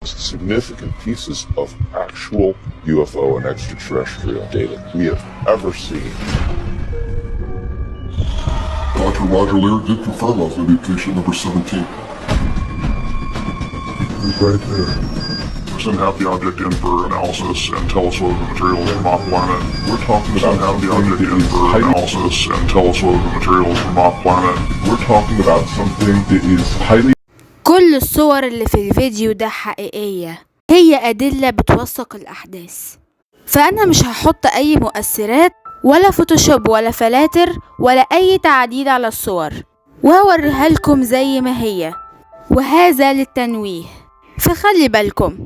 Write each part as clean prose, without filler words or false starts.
significant pieces of actual UFO and extraterrestrial data we have ever seen. Dr. Roger Lear did confirm I was going to be patient number 17. He's right there. Send half the object in for analysis and tell us whether the material is from off planet. We're talking about half the object in for analysis and tell us whether the material is from off planet. We're talking about something that is highly. كل الصور اللي في الفيديو ده حقيقية، هي أدلة بتوثق الأحداث. فأنا مش هحط أي مؤثرات ولا فوتوشوب ولا فلاتر ولا أي تعديل على الصور، وهوريها لكم زي ما هي، وهذا للتنويه. فخلي بالكم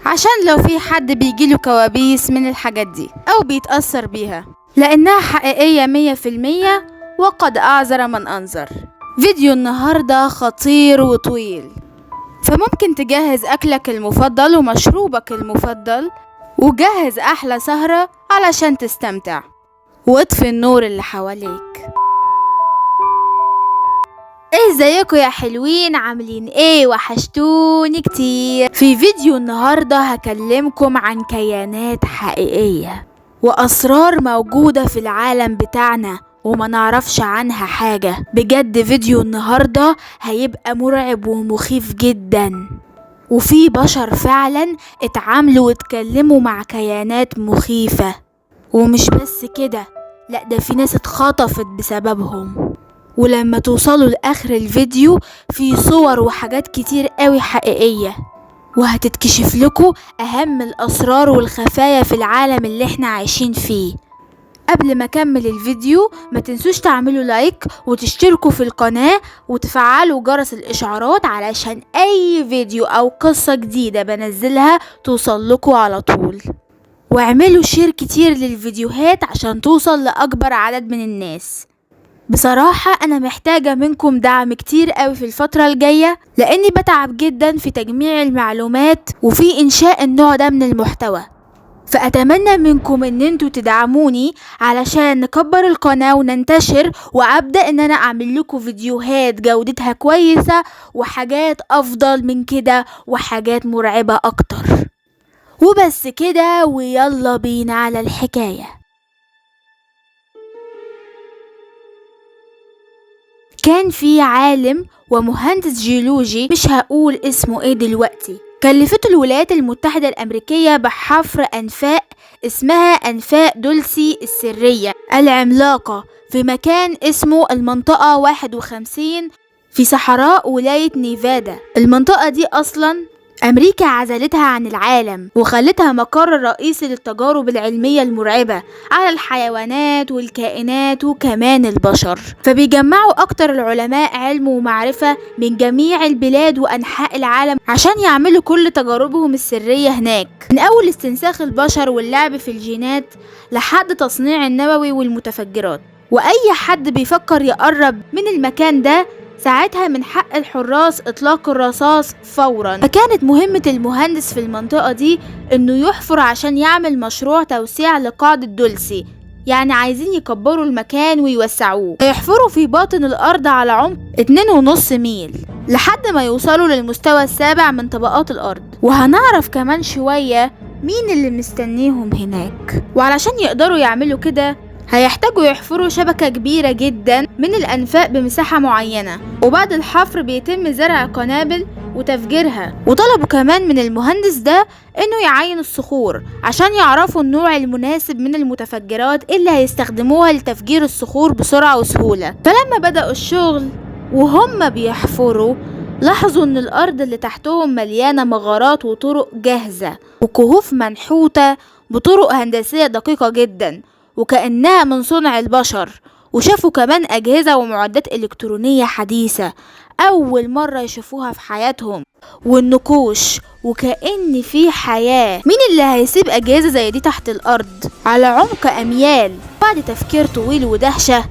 عشان لو في حد بيجيله كوابيس من الحاجات دي أو بيتأثر بيها، لأنها حقيقية 100%، وقد أعذر من أنذر. فيديو النهاردة خطير وطويل، فممكن تجهز أكلك المفضل ومشروبك المفضل وجهز أحلى سهرة علشان تستمتع، واطفي النور اللي حواليك. ازيكم يا حلوين؟ عاملين ايه؟ وحشتوني كتير. في فيديو النهاردة هكلمكم عن كيانات حقيقية وأسرار موجودة في العالم بتاعنا وما نعرفش عنها حاجة. بجد فيديو النهاردة هيبقى مرعب ومخيف جدا، وفي بشر فعلا اتعاملوا واتكلموا مع كيانات مخيفة. ومش بس كده، لا ده في ناس اتخطفت بسببهم. ولما توصلوا لآخر الفيديو في صور وحاجات كتير قوي حقيقية، وهتتكشف لكم أهم الأسرار والخفايا في العالم اللي احنا عايشين فيه. قبل ما اكمل الفيديو ما تنسوش تعملوا لايك وتشتركوا في القناة وتفعلوا جرس الاشعارات علشان اي فيديو او قصة جديدة بنزلها توصل لكم على طول. واعملوا شير كتير للفيديوهات عشان توصل لأكبر عدد من الناس. بصراحة انا محتاجة منكم دعم كتير قوي في الفترة الجاية، لاني بتعب جدا في تجميع المعلومات وفي انشاء النوع ده من المحتوى. فأتمنى منكم ان انتوا تدعموني علشان نكبر القناة وننتشر، وابدأ ان انا اعمل لكم فيديوهات جودتها كويسة وحاجات افضل من كده وحاجات مرعبة اكتر. وبس كده، ويلا بينا على الحكاية. كان في عالم ومهندس جيولوجي، مش هقول اسمه ايه دلوقتي، كلفته الولايات المتحدة الأمريكية بحفر أنفاق اسمها أنفاق دولسي السرية العملاقة في مكان اسمه المنطقة 51 في صحراء ولاية نيفادا. المنطقة دي أصلا أمريكا عزلتها عن العالم وخلتها مقر رئيسي للتجارب العلمية المرعبة على الحيوانات والكائنات وكمان البشر. فبيجمعوا أكتر العلماء علم ومعرفة من جميع البلاد وأنحاء العالم عشان يعملوا كل تجاربهم السرية هناك، من أول استنساخ البشر واللعب في الجينات لحد تصنيع النووي والمتفجرات. وأي حد بيفكر يقرب من المكان ده ساعتها من حق الحراس اطلاق الرصاص فورا. فكانت مهمة المهندس في المنطقة دي انه يحفر عشان يعمل مشروع توسيع لقاعدة دولسي، يعني عايزين يكبروا المكان ويوسعوه. يحفروا في باطن الارض على عمق 2.5 ميل لحد ما يوصلوا للمستوى السابع من طبقات الارض. وهنعرف كمان شوية مين اللي مستنيهم هناك. وعلشان يقدروا يعملوا كده هيحتاجوا يحفروا شبكة كبيرة جدا من الأنفاق بمساحة معينة، وبعد الحفر بيتم زرع قنابل وتفجيرها. وطلبوا كمان من المهندس ده انه يعين الصخور عشان يعرفوا النوع المناسب من المتفجرات اللي هيستخدموها لتفجير الصخور بسرعة وسهولة. فلما بدأوا الشغل وهم بيحفروا لاحظوا ان الارض اللي تحتهم مليانة مغارات وطرق جاهزة وكهوف منحوتة بطرق هندسية دقيقة جدا وكأنها من صنع البشر. وشافوا كمان أجهزة ومعدات إلكترونية حديثة أول مرة يشوفوها في حياتهم، والنقوش وكأن في حياة. مين اللي هيسيب أجهزة زي دي تحت الأرض على عمق أميال؟ بعد تفكير طويل ودهشة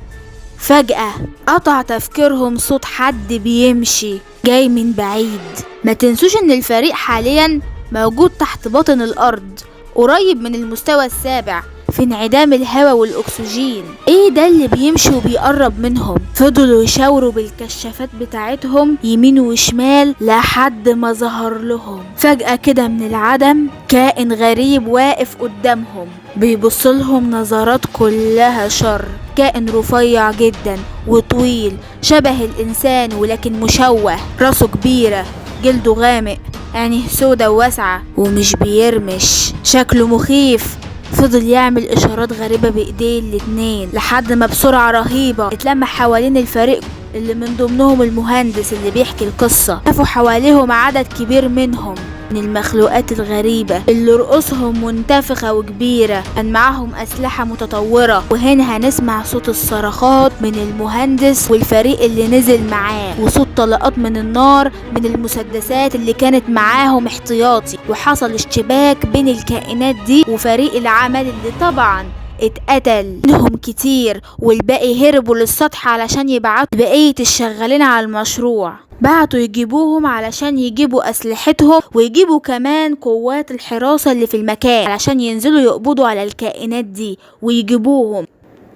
فجأة قطع تفكيرهم صوت حد بيمشي جاي من بعيد. ما تنسوش ان الفريق حاليا موجود تحت باطن الأرض قريب من المستوى السابع، في انعدام الهواء والأكسجين. ايه ده اللي بيمشي وبيقرب منهم؟ فضلوا يشاوروا بالكشافات بتاعتهم يمين وشمال لحد ما ظهر لهم فجأة كده من العدم كائن غريب واقف قدامهم بيبصلهم نظرات كلها شر. كائن رفيع جدا وطويل شبه الإنسان ولكن مشوه، راسه كبيرة، جلده غامق، عينيه سودة وواسعة ومش بيرمش، شكله مخيف. فضل يعمل إشارات غريبة بإيديه الاتنين لحد ما بسرعة رهيبة اتلم حوالين الفريق اللي من ضمنهم المهندس اللي بيحكي القصة. شافوا حواليهم عدد كبير منهم من المخلوقات الغريبة اللي رؤوسهم منتفخة وكبيرة، كان معاهم أسلحة متطورة. وهنا هنسمع صوت الصرخات من المهندس والفريق اللي نزل معاه، وصوت طلقات من النار من المسدسات اللي كانت معاهم احتياطي. وحصل اشتباك بين الكائنات دي وفريق العمل اللي طبعا اتقتل منهم كتير، والباقي هربوا للسطح علشان يبعتوا بقية الشغالين على المشروع. بعتوا يجيبوهم علشان يجيبوا أسلحتهم ويجيبوا كمان قوات الحراسة اللي في المكان علشان ينزلوا يقبضوا على الكائنات دي ويجيبوهم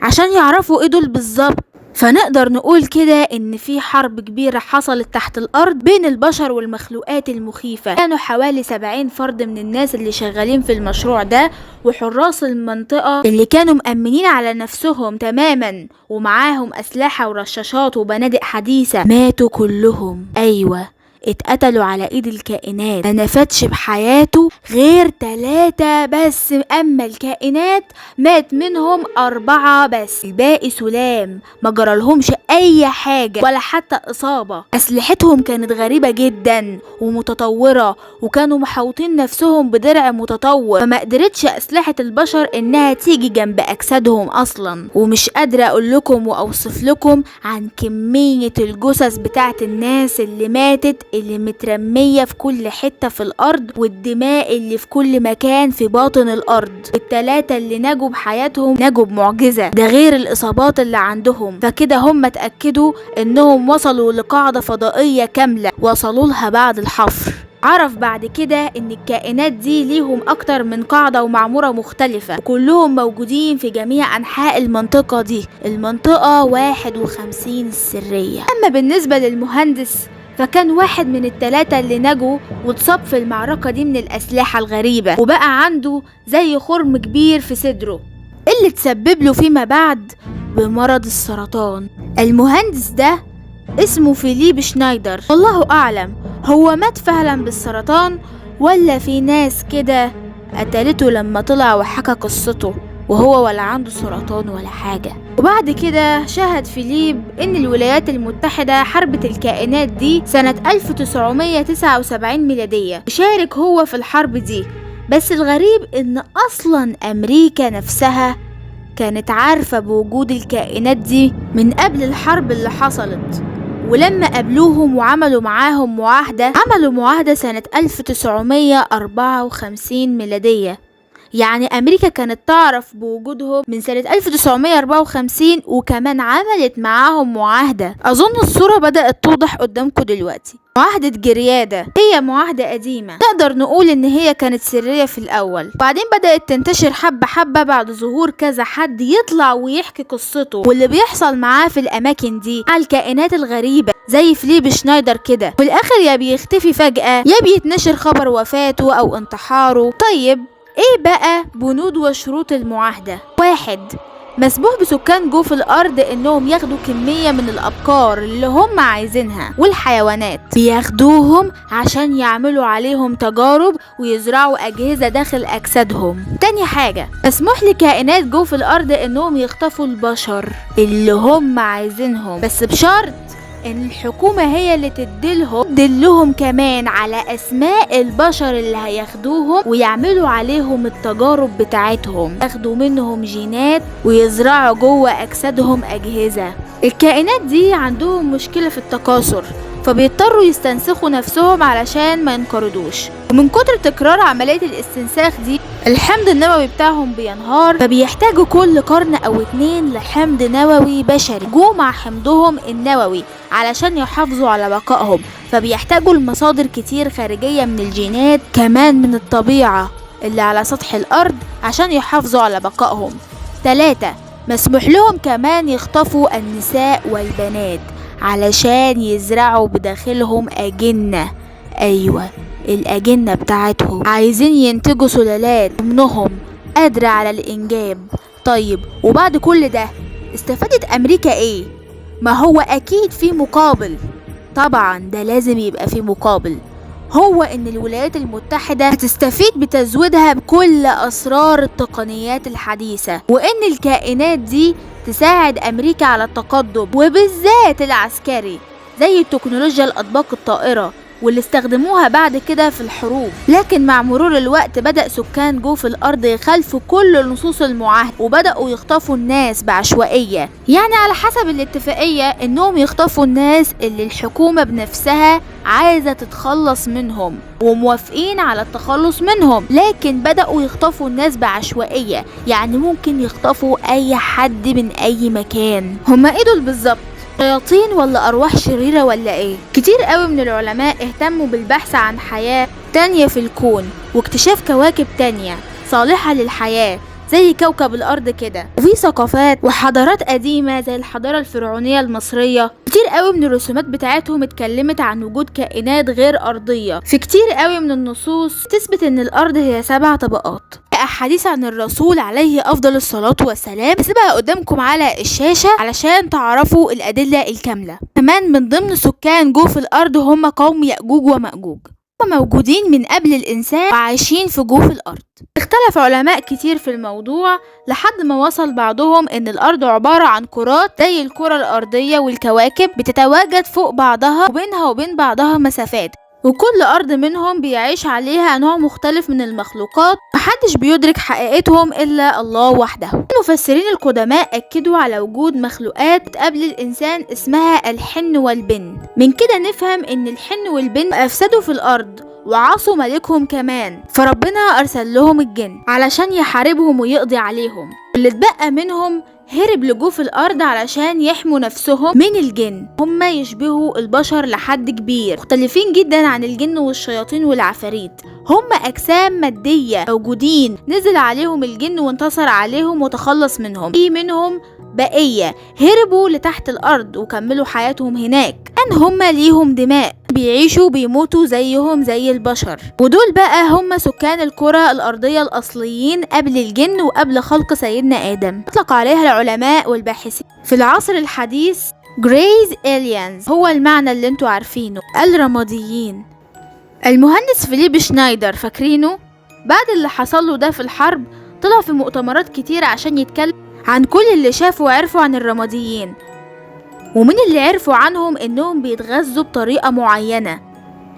عشان يعرفوا ايه دول بالظبط. فنقدر نقول كده ان في حرب كبيرة حصلت تحت الارض بين البشر والمخلوقات المخيفة. كانوا حوالي 70 فرد من الناس اللي شغالين في المشروع ده وحراس المنطقة اللي كانوا مأمنين على نفسهم تماما ومعاهم اسلحة ورشاشات وبنادق حديثة. ماتوا كلهم، ايوه اتقتلوا على ايد الكائنات. ما نفتش بحياته غير 3 بس، اما الكائنات مات منهم 4 بس، الباقي سلام ما جرالهمش اي حاجة ولا حتى اصابة. اسلحتهم كانت غريبة جدا ومتطورة وكانوا محوطين نفسهم بدرع متطور، فما قدرتش اسلحة البشر انها تيجي جنب اجسادهم اصلا. ومش قادرة اقول لكم واوصف لكم عن كمية الجثث بتاعت الناس اللي ماتت اللي مترمية في كل حتة في الأرض، والدماء اللي في كل مكان في باطن الأرض. ال3 اللي نجوا بحياتهم نجوا بمعجزة، ده غير الإصابات اللي عندهم. فكده هم اتأكدوا إنهم وصلوا لقاعدة فضائية كاملة وصلوا لها بعد الحفر. عرف بعد كده ان الكائنات دي ليهم اكتر من قاعدة ومعمورة مختلفة وكلهم موجودين في جميع انحاء المنطقة دي، المنطقة 51 السرية. اما بالنسبة للمهندس فكان واحد من ال3 اللي نجوا واتصاب في المعركة دي من الأسلحة الغريبة، وبقى عنده زي خرم كبير في صدره اللي تسبب له فيما بعد بمرض السرطان. المهندس ده اسمه فيليب شنايدر، والله أعلم هو مات فعلا بالسرطان ولا في ناس كده قتلته لما طلع وحكى قصته وهو ولا عنده سرطان ولا حاجة. وبعد كده شهد فيليب ان الولايات المتحدة حربت الكائنات دي سنة 1979 ميلادية، شارك هو في الحرب دي. بس الغريب ان اصلا امريكا نفسها كانت عارفة بوجود الكائنات دي من قبل الحرب اللي حصلت، ولما قابلوهم وعملوا معاهم معاهدة، عملوا معاهدة سنة 1954 ميلادية. يعني أمريكا كانت تعرف بوجودهم من سنة 1954 وكمان عملت معاهم معاهدة. أظن الصورة بدأت توضح قدامكم دلوقتي. معاهدة جريادة هي معاهدة قديمة، نقدر نقول إن هي كانت سرية في الأول، وبعدين بدأت تنتشر حبة حبة بعد ظهور كذا حد يطلع ويحكي قصته واللي بيحصل معاه في الأماكن دي على الكائنات الغريبة زي فيليب شنايدر كده. في الآخر يا بيختفي فجأة يا بيتنشر خبر وفاته أو انتحاره. طيب ايه بقى بنود وشروط المعاهدة؟ 1. مسموح بسكان جوف الارض انهم ياخدوا كمية من الابقار اللي هم عايزينها والحيوانات، بياخدوهم عشان يعملوا عليهم تجارب ويزرعوا اجهزة داخل اجسادهم. تاني حاجة، مسموح لكائنات جوف الارض انهم يخطفوا البشر اللي هم عايزينهم، بس بشرط ان الحكومة هي اللي تدلهم كمان على اسماء البشر اللي هياخدوهم ويعملوا عليهم التجارب بتاعتهم، ياخدوا منهم جينات ويزرعوا جوه اجسادهم اجهزة. الكائنات دي عندهم مشكلة في التكاثر، فبيضطروا يستنسخوا نفسهم علشان ما ينقرضوش، ومن كتر تكرار عملية الاستنساخ دي الحمض النووي بتاعهم بينهار، فبيحتاجوا كل قرن او 2 لحمض نووي بشري جو مع حمضهم النووي علشان يحافظوا على بقائهم. فبيحتاجوا لمصادر كتير خارجية من الجينات كمان من الطبيعة اللي على سطح الأرض عشان يحافظوا على بقائهم. 3. مسموح لهم كمان يخطفوا النساء والبنات علشان يزرعوا بداخلهم أجنة. أيوة، الأجنة بتاعتهم، عايزين ينتجوا سلالات منهم قادرة على الإنجاب. طيب، وبعد كل ده استفادت أمريكا إيه؟ ما هو أكيد في مقابل. طبعا ده لازم يبقى في مقابل، هو ان الولايات المتحدة هتستفيد بتزويدها بكل اسرار التقنيات الحديثة، وان الكائنات دي تساعد امريكا على التقدم وبالذات العسكري، زي التكنولوجيا الاطباق الطائرة واللي استخدموها بعد كده في الحروب. لكن مع مرور الوقت بدأ سكان جوف الأرض يخالفوا كل نصوص المعاهدة وبدأوا يخطفوا الناس بعشوائية، يعني على حسب الاتفاقية إنهم يخطفوا الناس اللي الحكومة بنفسها عايزة تتخلص منهم وموافقين على التخلص منهم، لكن بدأوا يخطفوا الناس بعشوائية، يعني ممكن يخطفوا أي حد من أي مكان. هما إيه دول بالظبط؟ شياطين ولا أرواح شريرة ولا إيه؟ كتير قوي من العلماء اهتموا بالبحث عن حياة تانية في الكون واكتشاف كواكب تانية صالحة للحياة زي كوكب الأرض كده. وفي ثقافات وحضارات قديمة زي الحضارة الفرعونية المصرية كتير قوي من الرسومات بتاعتهم اتكلمت عن وجود كائنات غير أرضية. في كتير قوي من النصوص تثبت ان الأرض هي 7 طبقات. أحاديث عن الرسول عليه أفضل الصلاة والسلام هسيبها قدامكم على الشاشة علشان تعرفوا الأدلة الكاملة. كمان من ضمن سكان جوف الأرض هم قوم يأجوج ومأجوج، موجودين من قبل الإنسان وعايشين في جوف الأرض. اختلف علماء كتير في الموضوع لحد ما وصل بعضهم ان الأرض عبارة عن كرات زي الكرة الأرضية والكواكب بتتواجد فوق بعضها وبينها وبين بعضها مسافات، وكل أرض منهم بيعيش عليها نوع مختلف من المخلوقات محدش بيدرك حقيقتهم إلا الله وحده. المفسرين القدماء أكدوا على وجود مخلوقات قبل الإنسان اسمها الحن والبن. من كده نفهم إن الحن والبن أفسدوا في الأرض وعصوا ملكهم كمان، فربنا أرسل لهم الجن علشان يحاربهم ويقضي عليهم. اللي اتبقى منهم هرب لجوف الأرض علشان يحموا نفسهم من الجن. هم يشبهوا البشر لحد كبير، مختلفين جدا عن الجن والشياطين والعفاريت. هم أجسام مادية موجودين، نزل عليهم الجن وانتصر عليهم وتخلص منهم. في منهم بقية هربوا لتحت الأرض وكملوا حياتهم هناك، أن هم ليهم دماء بيعيشوا بيموتوا زيهم زي البشر. ودول بقى هم سكان الكرة الأرضية الأصليين قبل الجن وقبل خلق سيدنا آدم. اطلق عليها العلماء والباحثين في العصر الحديث جريز إليانز، هو المعنى اللي انتوا عارفينه، الرماديين. المهندس فيليب شنايدر فاكرينه؟ بعد اللي حصل له ده في الحرب طلع في مؤتمرات كتير عشان يتكلم عن كل اللي شافوا وعرفوا عن الرماديين. ومن اللي عرفوا عنهم انهم بيتغذوا بطريقة معينة،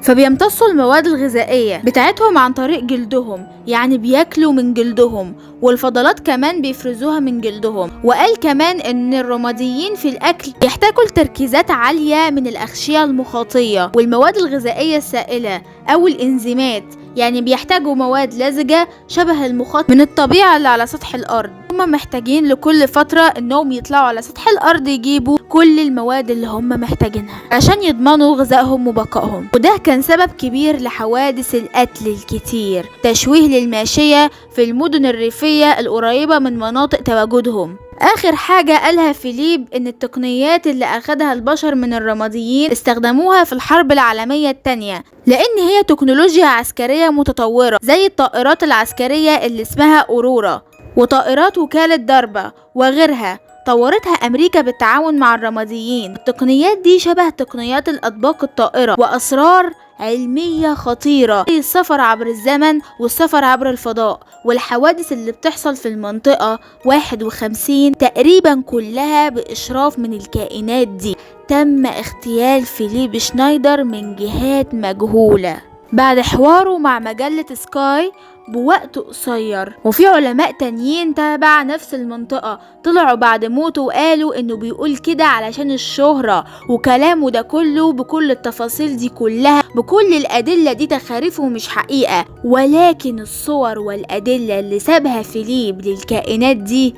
فبيمتصوا المواد الغذائية بتاعتهم عن طريق جلدهم، يعني بياكلوا من جلدهم، والفضلات كمان بيفرزوها من جلدهم. وقال كمان ان الرماديين في الاكل يحتاجوا لتركيزات عالية من الاغشية المخاطية والمواد الغذائية السائلة او الانزيمات، يعني بيحتاجوا مواد لزجة شبه المخاط من الطبيعة اللي على سطح الأرض. هم محتاجين لكل فترة انهم يطلعوا على سطح الأرض يجيبوا كل المواد اللي هم محتاجينها عشان يضمنوا غذائهم وبقائهم. وده كان سبب كبير لحوادث القتل الكتير، تشويه للماشية في المدن الريفية القريبة من مناطق تواجدهم. آخر حاجة قالها فيليب إن التقنيات اللي أخدها البشر من الرماديين استخدموها في الحرب العالمية التانية، لأن هي تكنولوجيا عسكرية متطورة زي الطائرات العسكرية اللي اسمها أورورا وطائرات وكالة ضربة وغيرها، طورتها أمريكا بالتعاون مع الرماديين. التقنيات دي شبه تقنيات الأطباق الطائرة وأسرار علمية خطيرة زي السفر عبر الزمن والسفر عبر الفضاء. والحوادث اللي بتحصل في المنطقة 51 تقريبا كلها بإشراف من الكائنات دي. تم اغتيال فيليب شنايدر من جهات مجهولة بعد حواره مع مجلة سكاي بوقت قصير. وفي علماء تانيين تابع نفس المنطقة طلعوا بعد موته وقالوا انه بيقول كده علشان الشهرة، وكلامه ده كله بكل التفاصيل دي كلها بكل الأدلة دي تخاريف ومش حقيقة. ولكن الصور والأدلة اللي سابها فيليب للكائنات دي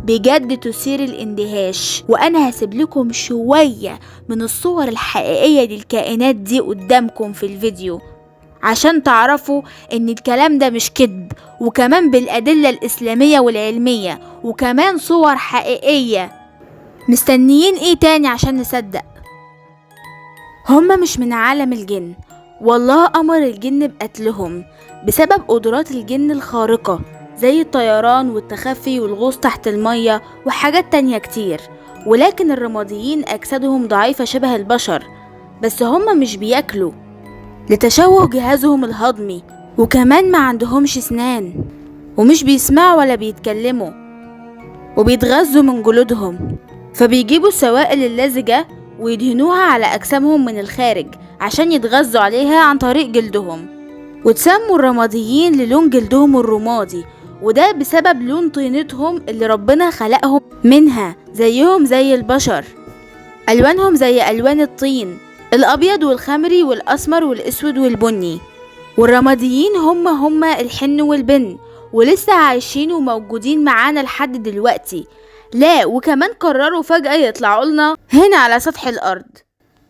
بجد تثير الاندهاش. وانا هسيب لكم شوية من الصور الحقيقية للكائنات دي قدامكم في الفيديو عشان تعرفوا ان الكلام ده مش كذب، وكمان بالأدلة الإسلامية والعلمية، وكمان صور حقيقية. مستنيين ايه تاني عشان نصدق؟ هما مش من عالم الجن، والله أمر الجن بقتلهم بسبب قدرات الجن الخارقة زي الطيران والتخفي والغوص تحت المية وحاجات تانية كتير. ولكن الرماديين أجسادهم ضعيفة شبه البشر، بس هما مش بياكلوا لتشوه جهازهم الهضمي، وكمان ما عندهمش سنان، ومش بيسمعوا ولا بيتكلموا، وبيتغذوا من جلودهم. فبيجيبوا السوائل اللزجة ويدهنوها على أجسامهم من الخارج عشان يتغذوا عليها عن طريق جلدهم. وتسموا الرماديين للون جلدهم الرمادي، وده بسبب لون طينتهم اللي ربنا خلقهم منها زيهم زي البشر. ألوانهم زي ألوان الطين، الأبيض والخمري والأسمر والأسود والبني. والرماديين هم الحن والبن، ولسه عايشين وموجودين معانا لحد دلوقتي. لا، وكمان قرروا فجأة يطلعوا لنا هنا على سطح الأرض.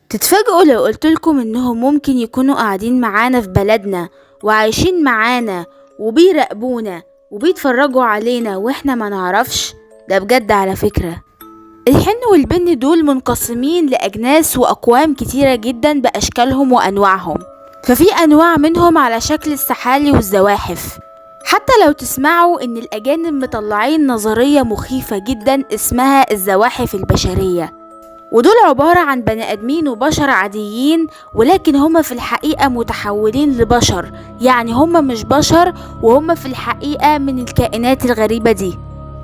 تتفاجئوا لو قلتلكم انهم ممكن يكونوا قاعدين معانا في بلدنا وعايشين معانا وبيراقبونا وبيتفرجوا علينا واحنا ما نعرفش. ده بجد على فكرة. الحن والبن دول منقسمين لأجناس وأقوام كتيرة جدا بأشكالهم وأنواعهم، ففي أنواع منهم على شكل السحالي والزواحف. حتى لو تسمعوا ان الأجانب مطلعين نظرية مخيفة جدا اسمها الزواحف البشرية، ودول عبارة عن بني آدمين وبشر عاديين، ولكن هم في الحقيقة متحولين لبشر. يعني هم مش بشر، وهم في الحقيقة من الكائنات الغريبة دي.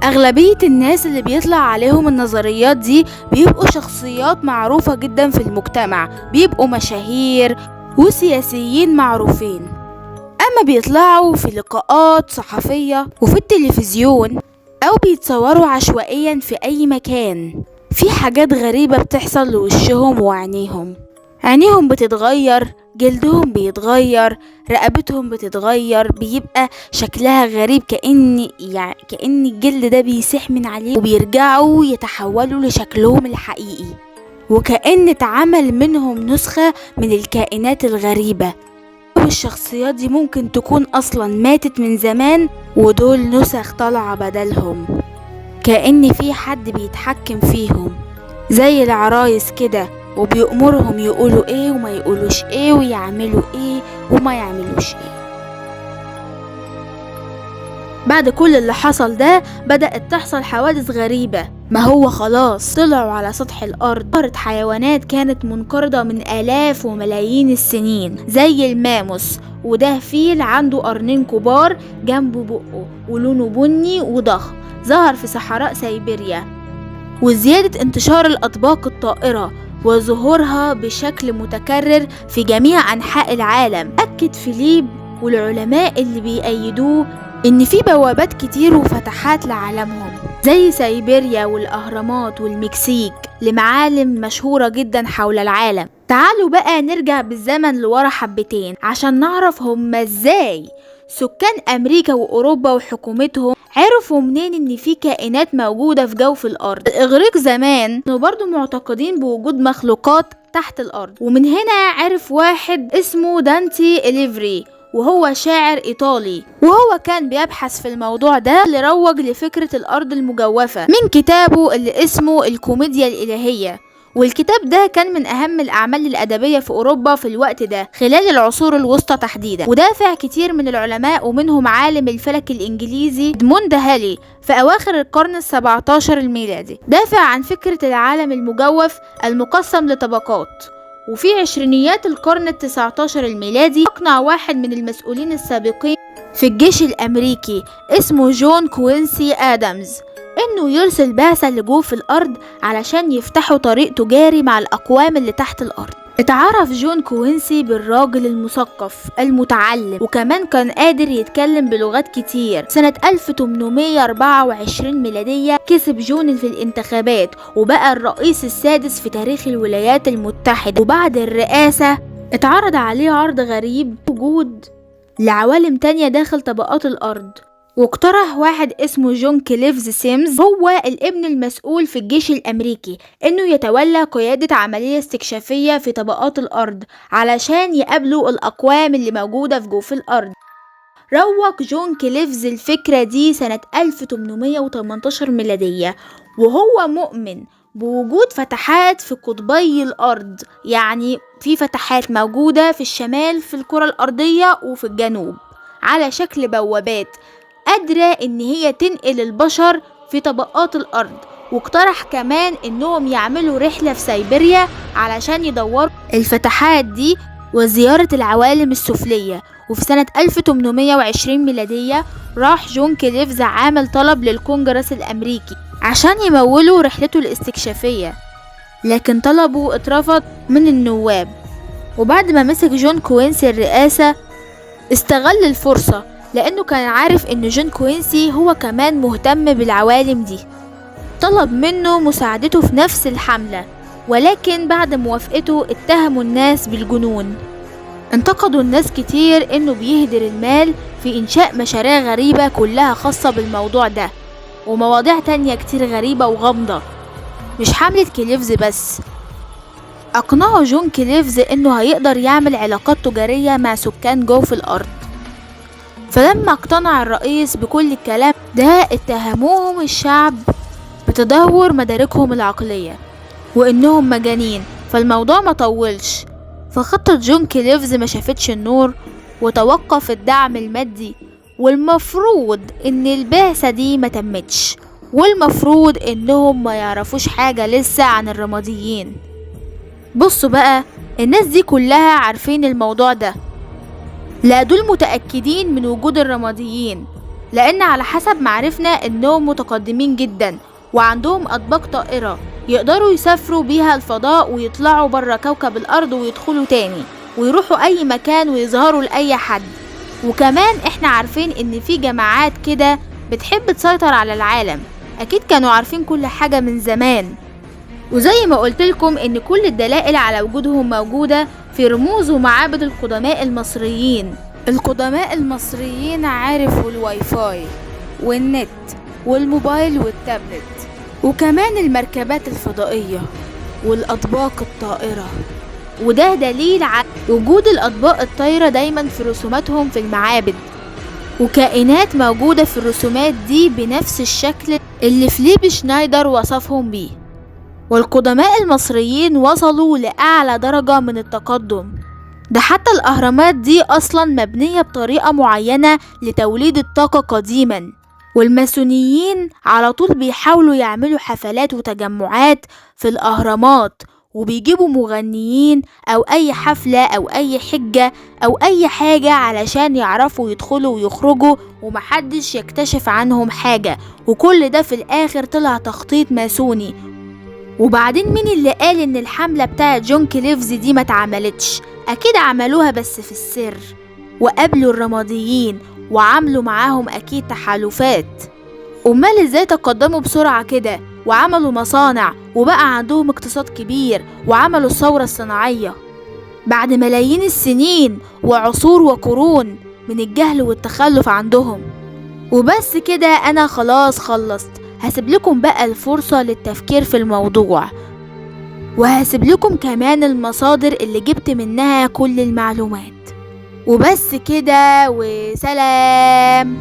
أغلبية الناس اللي بيطلع عليهم النظريات دي بيبقوا شخصيات معروفة جدا في المجتمع، بيبقوا مشاهير وسياسيين معروفين، أما بيطلعوا في لقاءات صحفية وفي التلفزيون أو بيتصوروا عشوائيا في أي مكان. في حاجات غريبة بتحصل لوشهم وعينيهم. عينيهم بتتغير، جلدهم بيتغير، رقبتهم بتتغير، بيبقى شكلها غريب كأن الجلد ده بيسيح من عليه، وبيرجعوا يتحولوا لشكلهم الحقيقي، وكأن اتعمل منهم نسخة من الكائنات الغريبة. والشخصيات دي ممكن تكون أصلا ماتت من زمان، ودول نسخ طالعة بدلهم، كأن في حد بيتحكم فيهم زي العرايس كده، وبيأمرهم يقولوا ايه وما يقولوش ايه، ويعملوا ايه وما يعملوش ايه. بعد كل اللي حصل ده بدأت تحصل حوادث غريبة. ما هو خلاص طلعوا على سطح الأرض ظهرت حيوانات كانت منقرضة من آلاف وملايين السنين زي الماموس، وده فيل عنده قرنين كبار جنبه بقه ولونه بني وضخم، ظهر في صحراء سيبيريا. وزيادة انتشار الأطباق الطائرة وظهورها بشكل متكرر في جميع أنحاء العالم أكد فيليب والعلماء اللي بيأيدوه إن في بوابات كتير وفتحات لعالمهم زي سيبيريا والأهرامات والمكسيك لمعالم مشهورة جدا حول العالم. تعالوا بقى نرجع بالزمن لورا حبتين عشان نعرف هم ازاي سكان أمريكا وأوروبا وحكومتهم عرفوا منين ان في كائنات موجودة في جوف الأرض. الإغريق زمان كانوا برضو معتقدين بوجود مخلوقات تحت الأرض، ومن هنا عرف واحد اسمه دانتي إليفري، وهو شاعر إيطالي، وهو كان بيبحث في الموضوع ده اللي روج لفكرة الأرض المجوفة من كتابه اللي اسمه الكوميديا الإلهية. والكتاب ده كان من أهم الأعمال الأدبية في أوروبا في الوقت ده خلال العصور الوسطى تحديدا. ودافع كتير من العلماء ومنهم عالم الفلك الإنجليزي إدموند هالي في أواخر القرن ال17 الميلادي دافع عن فكرة العالم المجوف المقسم لطبقات. وفي عشرينيات القرن ال19 الميلادي أقنع واحد من المسؤولين السابقين في الجيش الأمريكي اسمه جون كوينسي آدمز إنه يرسل بعثة لجوف الأرض علشان يفتحوا طريق تجاري مع الأقوام اللي تحت الأرض. اتعرف جون كوينسي بالراجل المثقف المتعلم، وكمان كان قادر يتكلم بلغات كتير. سنة 1824 ميلادية كسب جون في الانتخابات وبقى الرئيس السادس في تاريخ الولايات المتحدة. وبعد الرئاسة اتعرض عليه عرض غريب، وجود لعوالم تانية داخل طبقات الأرض، واقترح واحد اسمه جون كليفز سيمز، هو الابن المسؤول في الجيش الأمريكي، إنه يتولى قيادة عملية استكشافية في طبقات الأرض علشان يقابلوا الأقوام اللي موجودة في جوف الأرض. روج جون كليفز الفكرة دي سنة 1818 ميلادية، وهو مؤمن بوجود فتحات في قطبي الأرض، يعني في فتحات موجودة في الشمال في الكرة الأرضية وفي الجنوب على شكل بوابات قادرة إن هي تنقل البشر في طبقات الأرض. واقترح كمان إنهم يعملوا رحلة في سيبيريا علشان يدوروا الفتحات دي وزيارة العوالم السفلية. وفي سنة 1820 ميلادية راح جون كليفز عامل طلب للكونجرس الأمريكي عشان يمولوا رحلته الاستكشافية، لكن طلبه اترفض من النواب. وبعد ما مسك جون كوينسي الرئاسة استغل الفرصة، لأنه كان عارف إن جون كوينسي هو كمان مهتم بالعوالم دي. طلب منه مساعدته في نفس الحملة، ولكن بعد موافقته اتهموا الناس بالجنون. انتقدوا الناس كتير إنه بيهدر المال في إنشاء مشاريع غريبة كلها خاصة بالموضوع ده، ومواضيع تانية كتير غريبة وغامضة. مش حملة كليفز بس، أقنعوا جون كليفز إنه هيقدر يعمل علاقات تجارية مع سكان جوف الأرض. فلما اقتنع الرئيس بكل الكلام ده اتهموهم الشعب بتدهور مداركهم العقلية وإنهم مجانين. فالموضوع ما طولش، فخطة جون كليفز ما شافتش النور وتوقف الدعم المادي، والمفروض إن البعثة دي ما تمتش، والمفروض إنهم ما يعرفوش حاجة لسه عن الرماديين. بصوا بقى، الناس دي كلها عارفين الموضوع ده، لا دول متأكدين من وجود الرماديين، لأن على حسب معرفنا إنهم متقدمين جدا وعندهم أطباق طائرة يقدروا يسافروا بيها الفضاء ويطلعوا برا كوكب الأرض ويدخلوا تاني ويروحوا أي مكان ويظهروا لأي حد. وكمان احنا عارفين إن في جماعات كده بتحب تسيطر على العالم، أكيد كانوا عارفين كل حاجة من زمان. وزي ما قلتلكم إن كل الدلائل على وجودهم موجودة في رموز ومعابد القدماء المصريين. القدماء المصريين عرفوا الواي فاي والنت والموبايل والتابلت، وكمان المركبات الفضائية والأطباق الطائرة، وده دليل على وجود الأطباق الطايرة دايما في رسوماتهم في المعابد، وكائنات موجودة في الرسومات دي بنفس الشكل اللي فليب شنايدر وصفهم بيه. والقدماء المصريين وصلوا لأعلى درجة من التقدم، ده حتى الأهرامات دي أصلا مبنية بطريقة معينة لتوليد الطاقة قديما. والماسونيين على طول بيحاولوا يعملوا حفلات وتجمعات في الأهرامات، وبيجيبوا مغنيين أو أي حفلة أو أي حجة أو أي حاجة علشان يعرفوا يدخلوا ويخرجوا ومحدش يكتشف عنهم حاجة، وكل ده في الآخر طلع تخطيط ماسوني. وبعدين مين اللي قال ان الحملة بتاعت جون كليفز دي ما اتعملتش؟ اكيد عملوها بس في السر، وقابلوا الرماديين وعملوا معاهم اكيد تحالفات. امال ازاي تقدموا بسرعة كده وعملوا مصانع وبقى عندهم اقتصاد كبير وعملوا الثورة الصناعية بعد ملايين السنين وعصور وقرون من الجهل والتخلف عندهم؟ وبس كده، انا خلاص خلصت. هسيب لكم بقى الفرصة للتفكير في الموضوع، وهسيب لكم كمان المصادر اللي جبت منها كل المعلومات. وبس كده، وسلام.